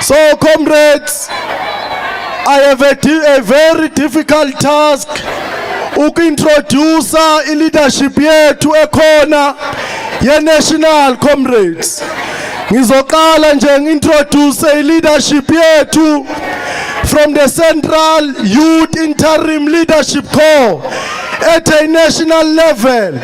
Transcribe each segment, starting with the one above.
So comrades, I have a very difficult task ukintroduce leadership yethu ekhona ye-national comrades. Ngizoqala nje ngintroduce leadership yethu from the Central Youth Interim Leadership Corps at a national level.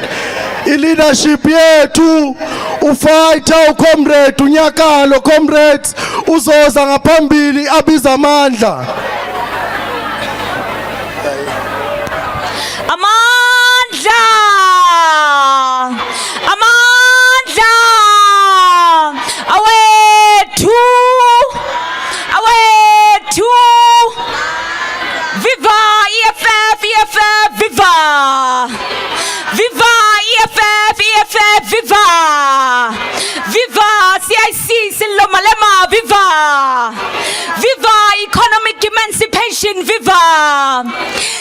I-leadership yethu ufighter ucomrade unyakalo comrades uzoza ngaphambili abiza amandla. Amandla! Amandla! Awethu! Awethu! Viva EFF, EFF, viva! Viva EFF, EFF, viva! Viva CIC, Silomalema, viva! Viva economic emancipation, viva!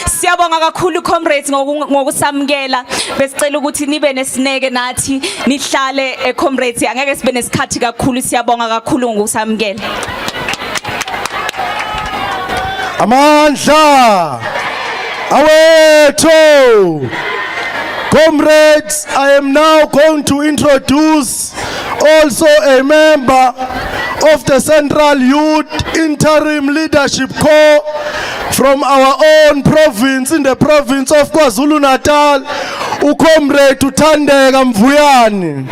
Siyabonga kakhulu comrades ngokusamukela. Besicela ukuthi nibe nesineke nathi nihlale comrades, angeke sibe nesikhathi kakhulu. Siyabonga kakhulu ngokusamukela. Amandla! Awethu! Comrades, I am now going to introduce also a member of the Central Youth Interim Leadership Corps from our own province, in the province of KwaZulu-Natal, uComrade Uthandeka Mvuyane.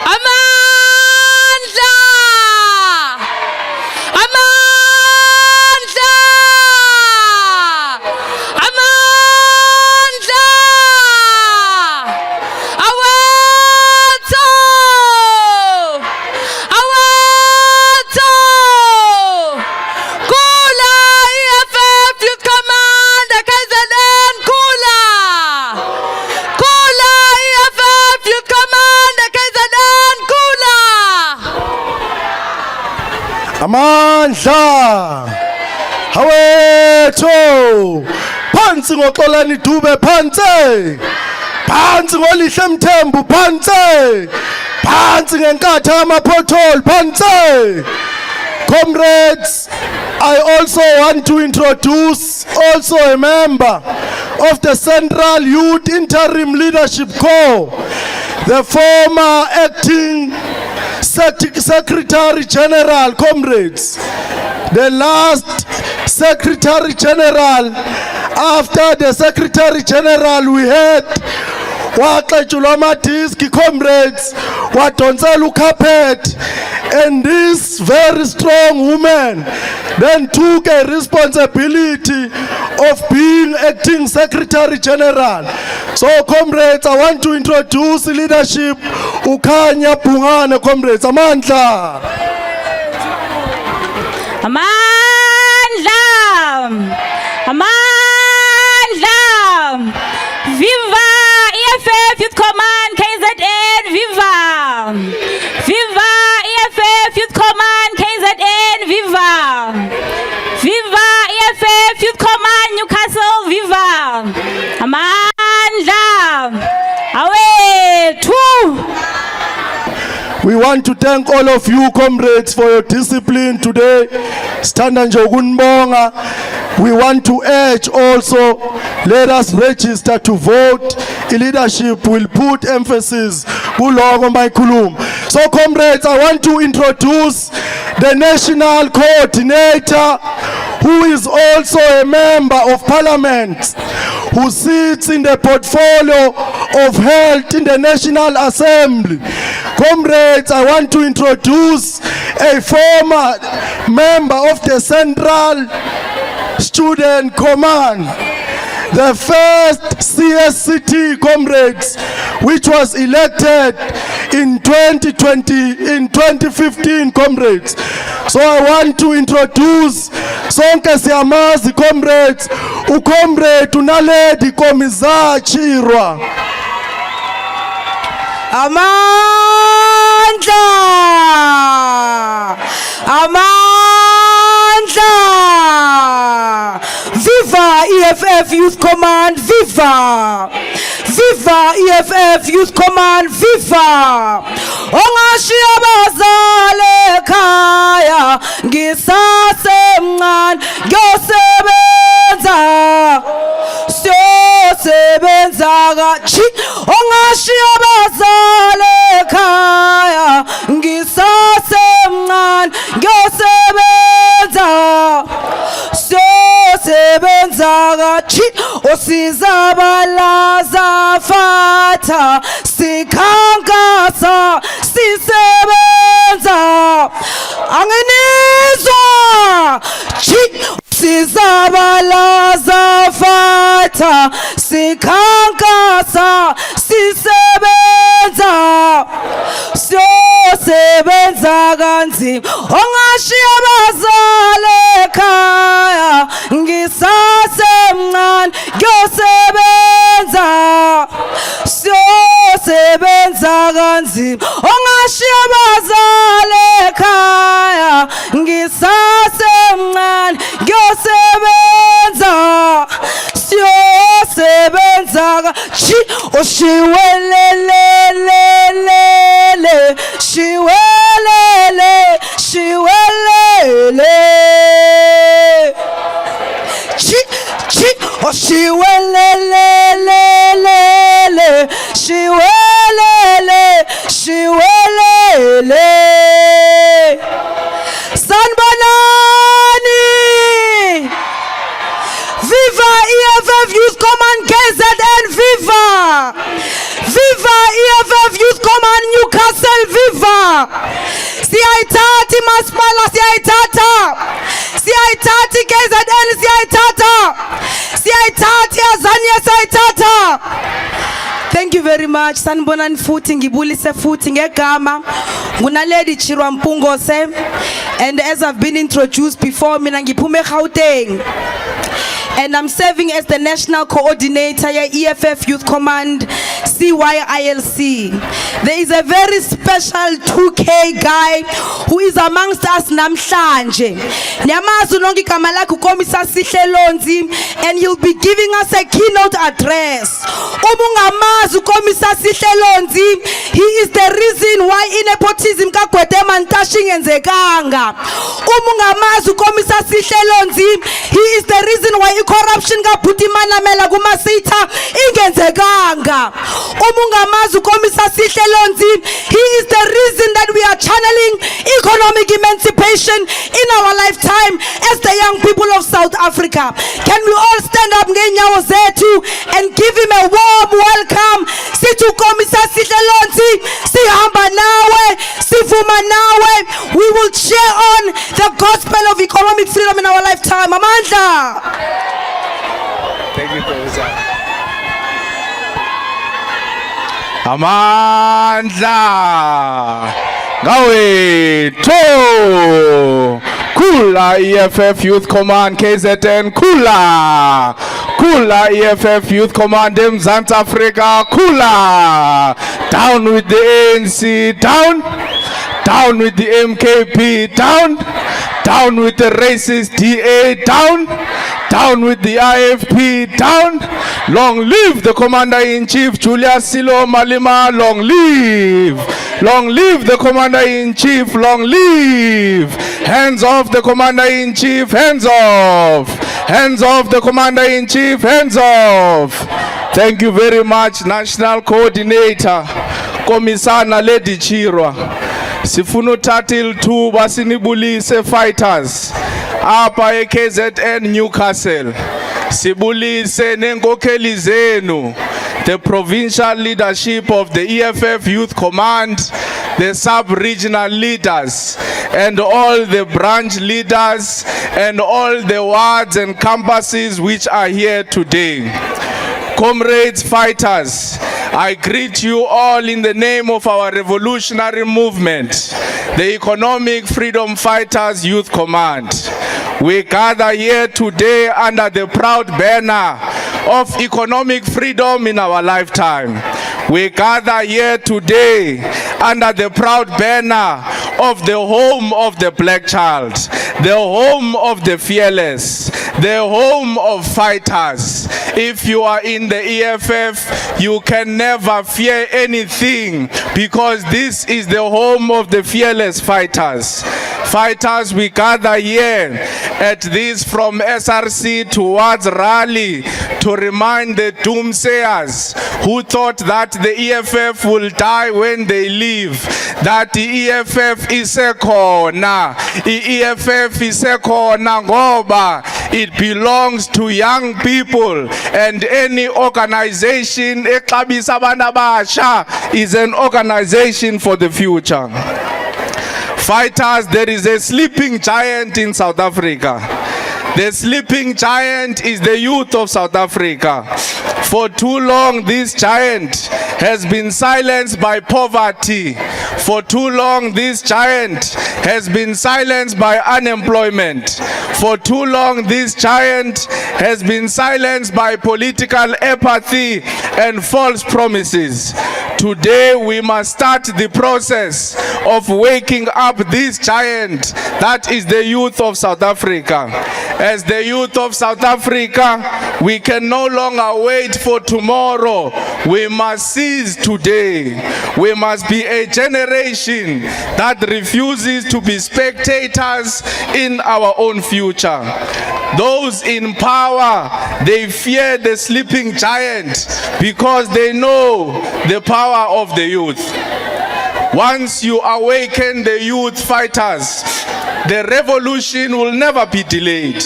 Amandla! Amandla! Amandla! Awethu! Awethu! Kula EFF Youth Command KZN Kula! Kula EFF Youth Command KZN Kula! Amandla! Awethu! Phansi ngoxolani Dube, phansi! Phansi ngolihle Mthembu, phansi! Phansi ngenkatha yamaphotholi, phansi! Comrades, I also want to introduce also a member of the Central Youth Interim Leadership Corps, the former acting Secretary General, comrades. The last Secretary General, after the Secretary General we had waxetshulwa amadiski, comrades, wadonsela ucarpet, and this very strong woman then took a responsibility of being acting Secretary General. So comrades, I want to introduce leadership uKhanya Bhungane, comrades. Amandla! Amandla! Amandla! Viva EFF Youth Command KZN, viva! Viva EFF Youth Command KZN, viva! Viva EFF Youth Command Newcastle, viva! Amandla! Awethu! We want to thank all of you, comrades, for your discipline today. Standa nje ukunibonga. We want to urge also, let us register to vote. The leadership will put emphasis kuloko mayikhuluma. So comrades, I want to introduce the national coordinator, who is also a member of parliament, who sits in the portfolio of health in the National Assembly. Comrades, I want to introduce a former member of the Central Student Command, the first CSCT, comrades, which was elected in 2015, comrades. So I want to introduce sonke siyamazi, comrades, ucomrade uNaledi Komiza Chirwa. Amandla! Amandla! Viva EFF Youth Command, viva! Viva EFF Youth Command, viva! Ongashiya abazali kachi osizabalaza fata sikhankasa sisebenza anginizwa chi sizabalaza fata sikhankasa sisebenza siyosebenza kanzima ongashiya abazali ekhaya ngisasemncane ngiyosebenza siyosebenza kanzima ongashiya abazali ekhaya ngisasemncane ngiyosebenza siyosebenza chi oshiwelelelele shiwelele shiwelele chi chi oshiwelelelele shiwelele shiwelele sanibonani. Viva EFF Youth Command KZN, viva! Viva EFF Youth Command Newcastle, viva! Siyaitati masipala, siyaitata! Siyaitati KZN, siyaitata! Siyaitati Azania, siyaitata! Thank you very much. Sanibonani futhi ngibulise futhi ngegama ngunaledi Chirwa Mpungose, and as I've been introduced before, mina ngiphume eGauteng. And I'm serving as the National Coordinator at EFF Youth Command CYILC. There is a very special 2K guy who is amongst us namhlanje. Nyamazi nonke igama lakhe uKomisa Sihlelonzi, and he'll be giving us a keynote address. Ubungamazi uKomisa Sihlelonzi, he is the reason why nepotism kaGwedema Ntashi ingenzekanga. Ubungamazi uKomisa Sihlelonzi, he is the reason why corruption kaBhuti Manamela kumasitha ingenzekanga. Umungamazi uKomisa Sihlelonzi, he is the reason that we are channeling economic emancipation in our lifetime as the young people of South Africa. Can we all stand up ngenyawo zethu and give him a warm welcome? Sithi uKomisa Sihlelonzi, sihamba nawe, sivuma nawe. We will cheer on the gospel of economic freedom in our lifetime. Amandla. Thank you, Professor. Amandla Gawe to Kula EFF Youth Command KZN Kula EFF Youth Command Mzansi Africa Kula. Down with the ANC, down with the MKP, down with the racist DA, down with the IFP, down. Long live the Commander-in-Chief Julius Silo Malema, long live the Commander-in-Chief, long live. Hands off the Commander-in-Chief, hands off the Commander-in-Chief, hands off. Thank you very much, National Coordinator Komisana Lady Chirwa. Sifuna uthatha ilithuba sinibulise fighters apha eKZN Newcastle. Sibulise nenkokheli zenu, the provincial leadership of the EFF Youth Command, the sub-regional leaders, and all the branch leaders, and all the wards and campuses which are here today. Comrades, fighters, I greet you all in the name of our revolutionary movement, the Economic Freedom Fighters Youth Command. We gather here today under the proud banner of economic freedom in our lifetime. We gather here today under the proud banner of the home of the black child, the home of the fearless, the home of fighters. If you are in the EFF, you can never fear anything, because this is the home of the fearless fighters. Fighters, we gather here at this from SRC towards Raleigh to remind the doomsayers who thought that the EFF will die when they leave, that the EFF isekhona, EFF isekhona ngoba It belongs to young people, and any organization exabisa abantu abasha is an organization for the future. Fighters, there is a sleeping giant in South Africa. The sleeping giant is the youth of South Africa. For too long, this giant has been silenced by poverty. For too long, this giant has been silenced by unemployment. For too long, this giant has been silenced by political apathy and false promises. Today, we must start the process of waking up this giant, that is the youth of South Africa. As the youth of South Africa, we can no longer wait for tomorrow. We must seize today. We must be a generation that refuses to be spectators in our own future. Those in power, they fear the sleeping giant because they know the power of the youth. Once you awaken the youth fighters, the revolution will never be delayed.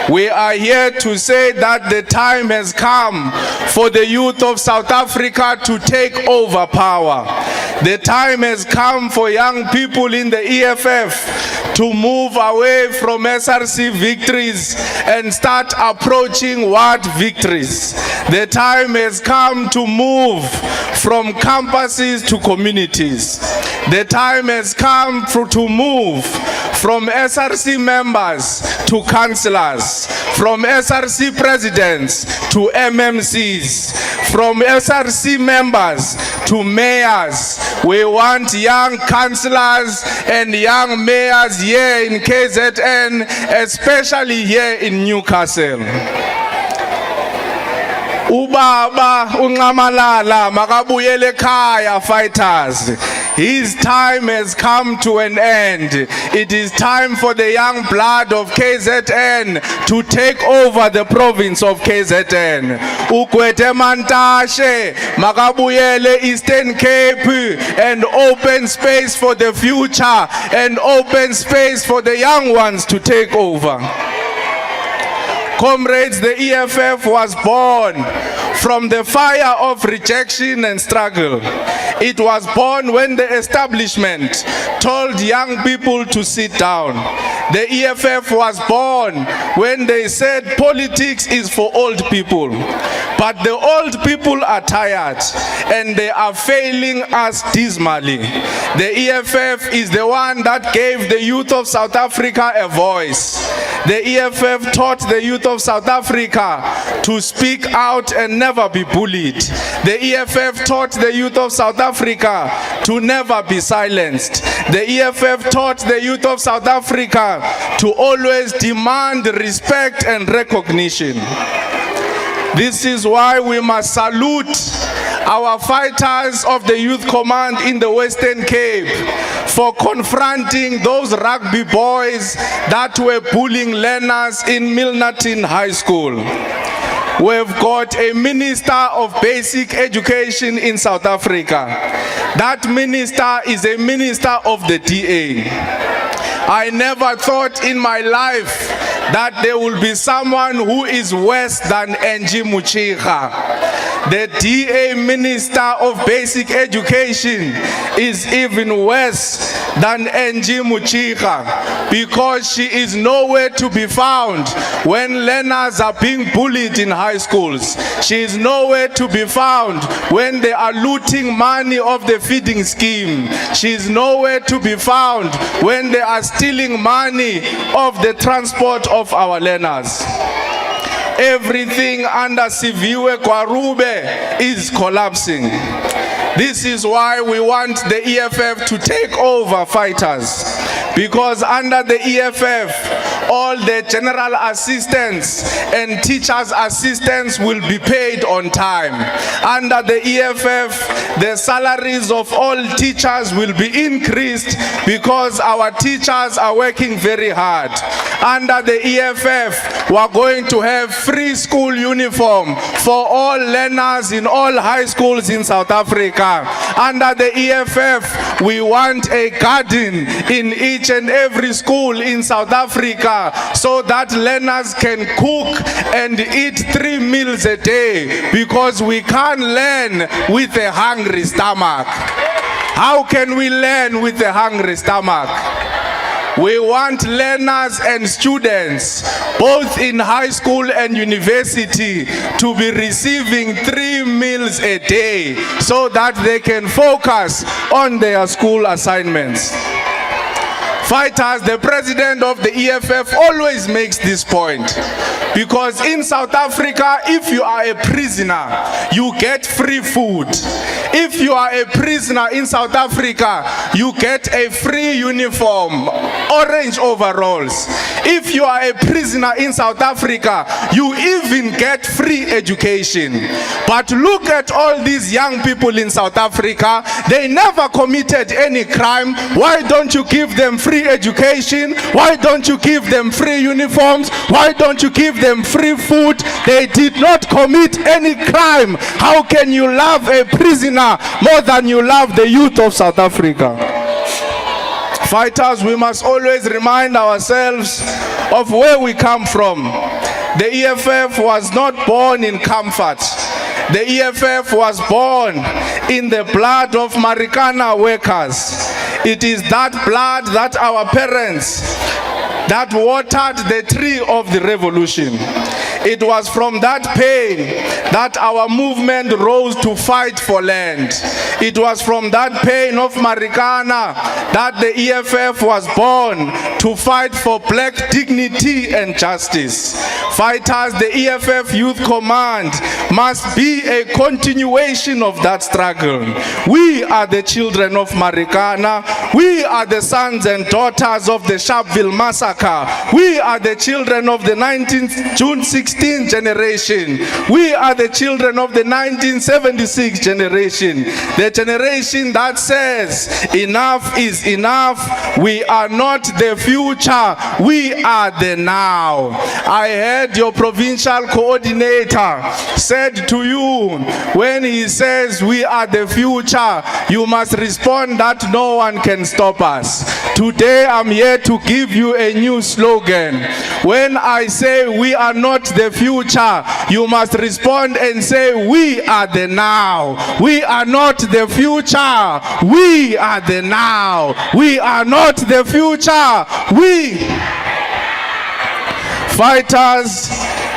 We are here to say that the time has come for the youth of South Africa to take over power. The time has come for young people in the EFF to move away from SRC victories and start approaching ward victories. The time has come to move from campuses to communities. The time has come to move from SRC members to councillors, from SRC presidents to MMCs, from SRC members to mayors. We want young councillors and young mayors here in KZN, especially here in Newcastle. Ubaba unqamalala makabuyele ekhaya fighters. His time has come to an end. It is time for the young blood of KZN to take over the province of KZN. Ukwete Mantashe makabuyele Eastern Cape and open space for the future and open space for the young ones to take over. Comrades, the EFF was born from the fire of rejection and struggle. It was born when the establishment told young people to sit down. The EFF was born when they said politics is for old people. But the old people are tired and they are failing us dismally. The EFF is the one that gave the youth of South Africa a voice. The EFF taught the youth of South Africa to speak out and never be bullied. The EFF taught the youth of South Africa to never be silenced. The EFF taught the youth of South Africa to always demand respect and recognition. This is why we must salute our fighters of the Youth Command in the Western Cape for confronting those rugby boys that were bullying learners in Milnerton High School. We've got a minister of basic education in South Africa. That minister is a minister of the DA. I never thought in my life that there will be someone who is worse than Angie Muchiga. The DA Minister of Basic Education is even worse than Angie Muchiga because she is nowhere to be found when learners are being bullied in high schools. She is nowhere to be found when they are looting money of the feeding scheme. She is nowhere to be found when they are stealing money of the transport of our learners. Everything under Siviwe Kwarube is collapsing. This is why we want the EFF to take over fighters, because under the EFF, all the general assistants and teachers' assistants will be paid on time. Under the EFF, the salaries of all teachers will be increased because our teachers are working very hard. Under the EFF, we are going to have free school uniform for all learners in all high schools in South Africa. Under the EFF, we want a garden in each and every school in South Africa water so that learners can cook and eat 3 meals a day, because we can't learn with a hungry stomach. How can we learn with a hungry stomach? We want learners and students, both in high school and university, to be receiving 3 meals a day so that they can focus on their school assignments. Fighters, the president of the EFF always makes this point, because in South Africa, if you are a prisoner, you get free food. If you are a prisoner in South Africa, you get a free uniform, orange overalls. If you are a prisoner in South Africa, you even get free education. But look at all these young people in South Africa. They never committed any crime. Why don't you give them free education? Why don't you give them free uniforms? Why don't you give them free food? They did not commit any crime. How can you love a prisoner more than you love the youth of South Africa? Fighters, we must always remind ourselves of where we come from. The EFF was not born in comfort. The EFF was born in the blood of Marikana workers. It is that blood that our parents that watered the tree of the revolution. It was from that pain that our movement rose to fight for land. It was from that pain of Marikana that the EFF was born to fight for black dignity and justice. Fighters, the EFF Youth Command must be a continuation of that struggle. We are the children of Marikana. We are the sons and daughters of the Sharpeville massacre. We are the children of the June 16 generation. We are the children of the 1976 generation. The generation that says enough is enough. We are not the future. We are the now. I heard your provincial coordinator said to you, when he says we are the future, you must respond that no one can stop us. Today I'm here to give you a new slogan. When I say we are not the future, you must respond and say we are the now. We are not the future. We are the now. We are not the future. Fighters,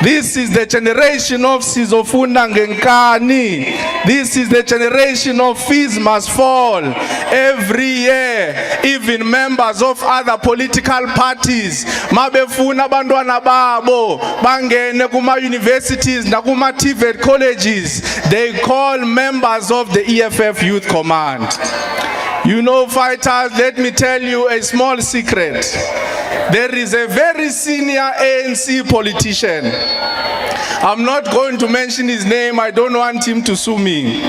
this is the generation of Sizofunda Ngenkani. This is the generation of fees must fall. Every year, even members of other political parties, mabefuna abantwana babo bangene kuma universities nakuma TVET colleges, they call members of the EFF Youth Command. You know, fighters, let me tell you a small secret. There is a very senior ANC politician. I'm not going to mention his name. I don't want him to sue me.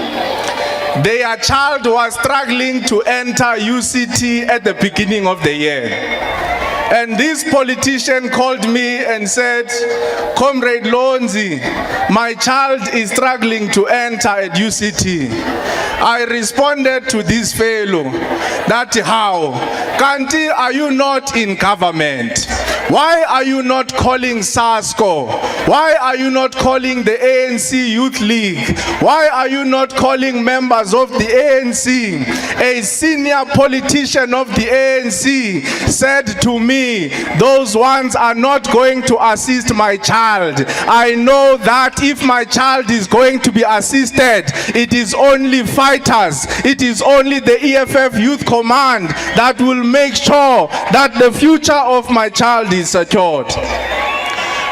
Their child was struggling to enter UCT at the beginning of the year. And this politician called me and said, Comrade Lonzi, my child is struggling to enter at UCT. I responded to this fellow, that how? Kanti, are you not in government? Why are you not calling SASCO? Why are you not calling the ANC Youth League? Why are you not calling members of the ANC? A senior politician of the ANC said to me, those ones are not going to assist my child. I know that if my child is going to be assisted, it is only fighters. It is only the EFF Youth Command that will make sure that the future of my child is secured.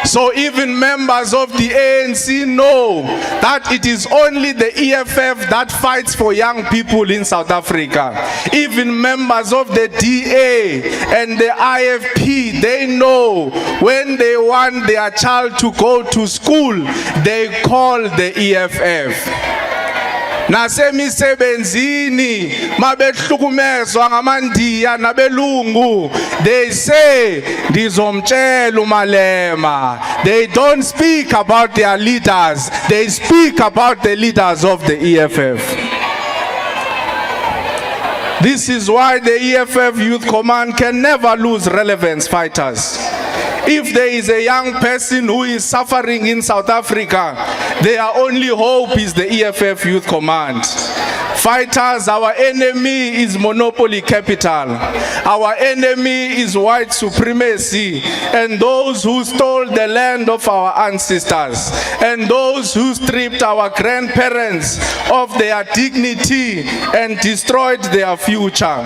So even members of the ANC know that it is only the EFF that fights for young people in South Africa. Even members of the DA and the IFP, they know when they want their child to go to school, they call the EFF. Nasemisebenzini mabehlukumezwa ngamandiya nabelungu, they say ndizomtshela uMalema. They don't speak about their leaders, they speak about the leaders of the EFF. This is why the EFF Youth Command can never lose relevance, fighters. If there is a young person who is suffering in South Africa, their only hope is the EFF Youth Command. Fighters, our enemy is monopoly capital. Our enemy is white supremacy and those who stole the land of our ancestors and those who stripped our grandparents of their dignity and destroyed their future.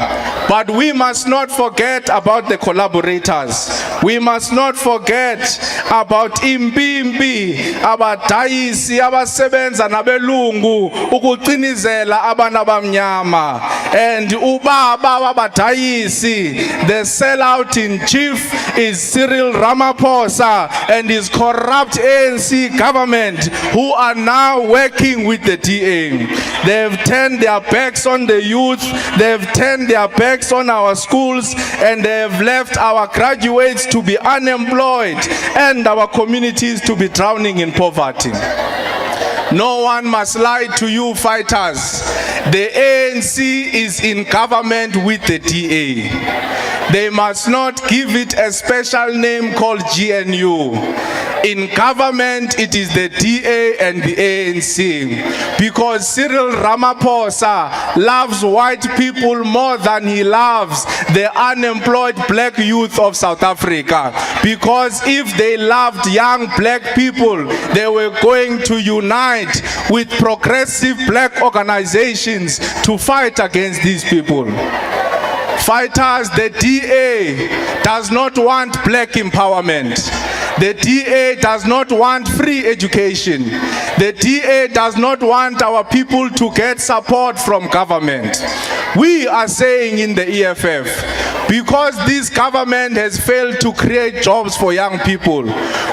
But we must not forget about the collaborators. We must not forget about Impimpi, abadayisi, abasebenza nabelungu ukuqinizela abantu abamnyama, and ubaba wabadayisi, the sellout in chief is Cyril Ramaphosa and his corrupt ANC government, who are now working with the DA. They have turned their backs on the youth, they have turned their backs on our schools, and they have left our graduates to be unemployed and our communities to be drowning in poverty. No one must lie to you, fighters. The ANC is in government with the DA. They must not give it a special name called GNU. In government, it is the DA and the ANC. Because Cyril Ramaphosa loves white people more than he loves the unemployed black youth of South Africa. Because if they loved young black people, they were going to unite with progressive black organizations to fight against these people. Fighters, the DA does not want black empowerment. The DA does not want free education. The DA does not want our people to get support from government. We are saying in the EFF, because this government has failed to create jobs for young people,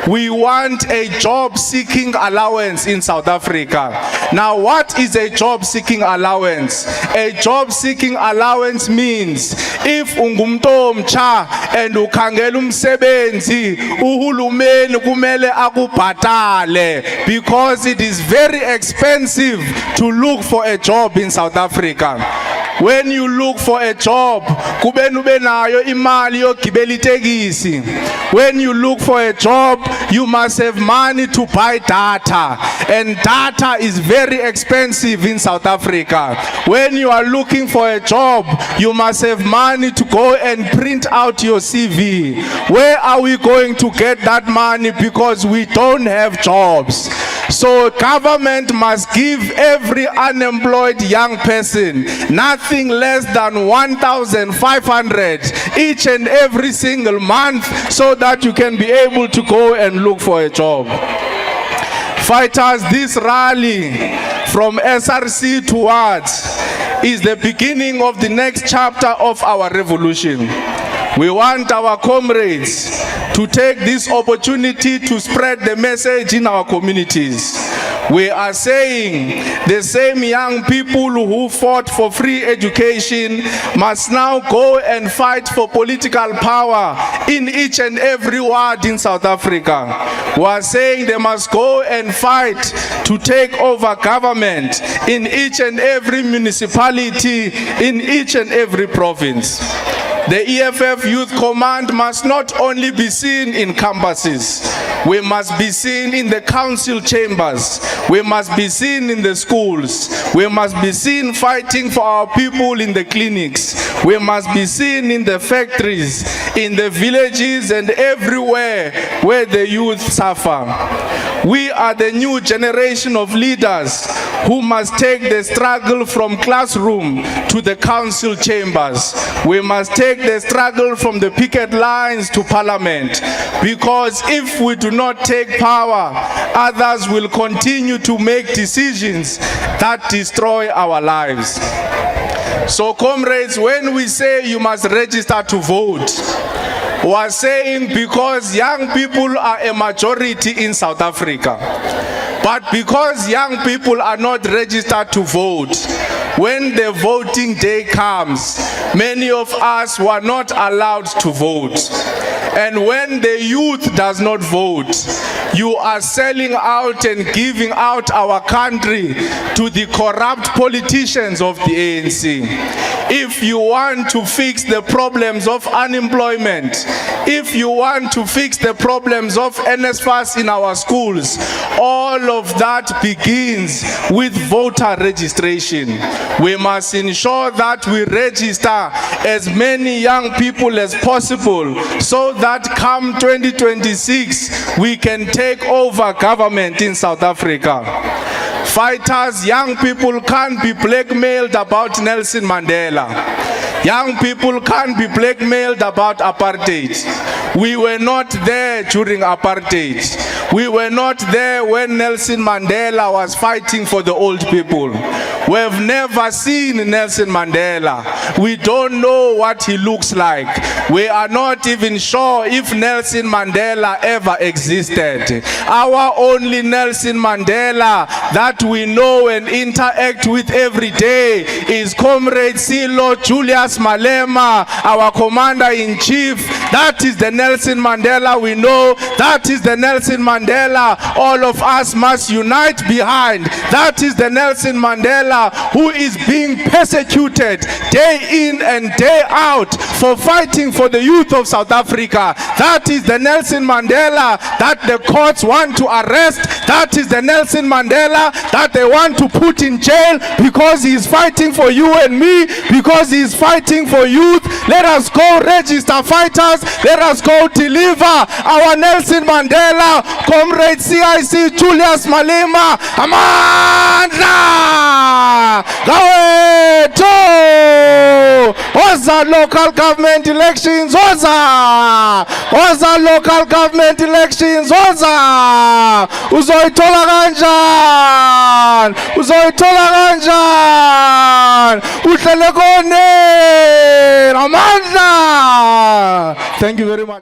we want a job-seeking allowance in South Africa. Now, what is a job-seeking allowance? A job-seeking allowance means if ungumntu omtsha and ukhangela umsebenzi, uhulumeni kumele akubhatale, because it is very expensive to look for a job in South Africa. When you look for a job, kube nayo imali yogibela itekisi. When you look for a job, you must have money to buy data, and data is very expensive in South Africa. When you are looking for a job, you must have money to go and print out your CV. Where are we going to get that money? Because we don't have jobs. So government must give every unemployed young person nothing less than 1,500 each and every single month, so that you can be able to go and look for a job. Fighters, this rally from SRC towards is the beginning of the next chapter of our revolution. We want our comrades to take this opportunity to spread the message in our communities. We are saying the same young people who fought for free education must now go and fight for political power in each and every ward in South Africa. We are saying they must go and fight to take over government in each and every municipality, in each and every province. The EFF Youth Command must not only be seen in campuses. We must be seen in the council chambers. We must be seen in the schools. We must be seen fighting for our people in the clinics. We must be seen in the factories, in the villages, and everywhere where the youth suffer. We are the new generation of leaders who must take the struggle from classroom to the council chambers. We must take the struggle from the picket lines to parliament, because if we do not take power, others will continue to make decisions that destroy our lives. So comrades, when we say you must register to vote, we are saying because young people are a majority in South Africa. But because young people are not registered to vote, when the voting day comes, many of us were not allowed to vote. And when the youth does not vote, You are selling out and giving out our country to the corrupt politicians of the ANC. If you want to fix the problems of unemployment, if you want to fix the problems of NSFAS in our schools, all of that begins with voter registration. We must ensure that we register as many young people as possible so that come 2026 we can take over government in South Africa. Fighters, young people can't be blackmailed about Nelson Mandela. Young people can't be blackmailed about apartheid. We were not there during apartheid. We were not there when Nelson Mandela was fighting for the old people. We have never seen Nelson Mandela. We don't know what he looks like. We are not even sure if Nelson Mandela ever existed. Our only Nelson Mandela that we know and interact with every day is Comrade Silo Julius Malema, our Commander-in-Chief. That is the Nelson Mandela we know. That is the Nelson Mandela all of us must unite behind. That is the Nelson Mandela who is being persecuted day in and day out for fighting for the youth of South Africa. That is the Nelson Mandela that the courts want to arrest. That is the Nelson Mandela that they want to put in jail because he is fighting for you and me, because he is fighting for youth. Let us go register fighters. Let us go deliver our Nelson Mandela, Comrade CIC Julius Malema. Amandla! Gaweto! Oza local government elections, Oza! Oza local government elections, Oza! Uzoitola kanjani? Uzoitola kanjani? Uhlele kone! Amandla! Thank you very much.